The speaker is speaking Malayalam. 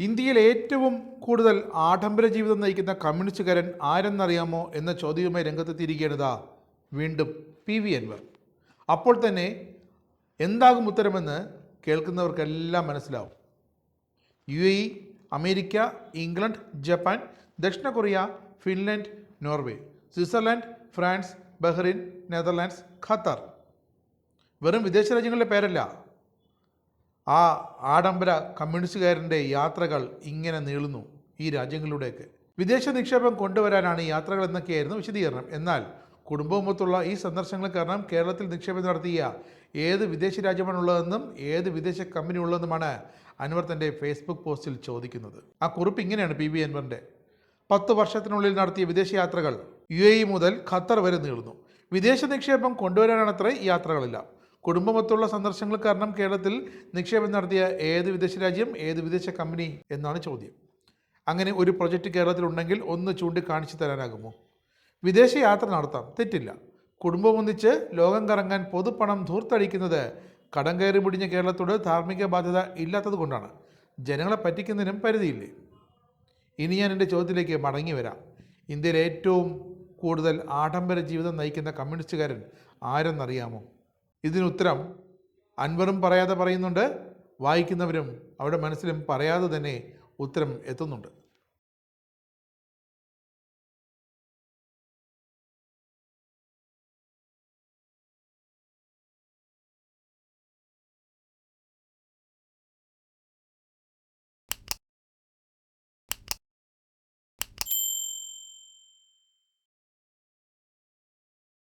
ഇന്ത്യയിൽ ഏറ്റവും കൂടുതൽ ആഡംബര ജീവിതം നയിക്കുന്ന കമ്മ്യൂണിസ്റ്റുകാരൻ ആരെന്നറിയാമോ എന്ന ചോദ്യവുമായി രംഗത്തെത്തിയിരിക്കുകയാണിതാ വീണ്ടും പി അൻവർ. അപ്പോൾ തന്നെ എന്താകും ഉത്തരമെന്ന് കേൾക്കുന്നവർക്കെല്ലാം മനസ്സിലാവും. UAE, അമേരിക്ക, ഇംഗ്ലണ്ട്, ജപ്പാൻ, ദക്ഷിണ Korea, Finland, Norway, Switzerland, France, Bahrain, Netherlands, Qatar. വെറും വിദേശ രാജ്യങ്ങളുടെ പേരല്ല, ആ ആഡംബര കമ്മ്യൂണിസ്റ്റുകാരൻ്റെ യാത്രകൾ ഇങ്ങനെ നീളുന്നു ഈ രാജ്യങ്ങളിലൂടെയൊക്കെ. വിദേശ നിക്ഷേപം കൊണ്ടുവരാനാണ് ഈ യാത്രകൾ എന്നൊക്കെയായിരുന്നു വിശദീകരണം. എന്നാൽ കുടുംബവുമൊത്തുള്ള ഈ സന്ദർശനങ്ങൾ കാരണം കേരളത്തിൽ നിക്ഷേപം നടത്തിയ ഏത് വിദേശ രാജ്യമാണുള്ളതെന്നും ഏത് വിദേശ കമ്പനി ഉള്ളതെന്നുമാണ് അൻവർ തൻ്റെ ഫേസ്ബുക്ക് പോസ്റ്റിൽ ചോദിക്കുന്നത്. ആ കുറിപ്പ് ഇങ്ങനെയാണ് പി അൻവറിൻ്റെ: 10 വർഷത്തിനുള്ളിൽ നടത്തിയ വിദേശയാത്രകൾ UAE മുതൽ ഖത്തർ വരെ നീളുന്നു. വിദേശ നിക്ഷേപം കൊണ്ടുവരാനാണത്രേ ഈ യാത്രകളില്ല. കുടുംബമൊത്തുള്ള സന്ദർശനങ്ങൾ കാരണം കേരളത്തിൽ നിക്ഷേപം നടത്തിയ ഏത് വിദേശ രാജ്യം, ഏത് വിദേശ കമ്പനി എന്നാണ് ചോദ്യം. അങ്ങനെ ഒരു പ്രൊജക്റ്റ് കേരളത്തിലുണ്ടെങ്കിൽ ഒന്ന് ചൂണ്ടിക്കാണിച്ചു തരാനാകുമോ? വിദേശ യാത്ര നടത്താം, തെറ്റില്ല. കുടുംബമൊന്നിച്ച് ലോകം കറങ്ങാൻ പൊതുപണം ധൂർത്തടിക്കുന്നത് കടം കയറി മുടിഞ്ഞ കേരളത്തോട് ധാർമ്മിക ബാധ്യത ഇല്ലാത്തത് കൊണ്ടാണ്. ജനങ്ങളെ പറ്റിക്കുന്നതിനും പരിധിയില്ലേ? ഇനി ഞാൻ എൻ്റെ ചോദ്യത്തിലേക്ക് മടങ്ങി വരാം. ഇന്ത്യയിൽ ഏറ്റവും കൂടുതൽ ആഡംബര ജീവിതം നയിക്കുന്ന കമ്മ്യൂണിസ്റ്റുകാരൻ ആരെന്നറിയാമോ? ഇതിനുത്തരം അൻവറും പറയാതെ പറയുന്നുണ്ട്, വായിക്കുന്നവരും അവരുടെ മനസ്സിലും പറയാതെ തന്നെ ഉത്തരം എത്തുന്നുണ്ട്.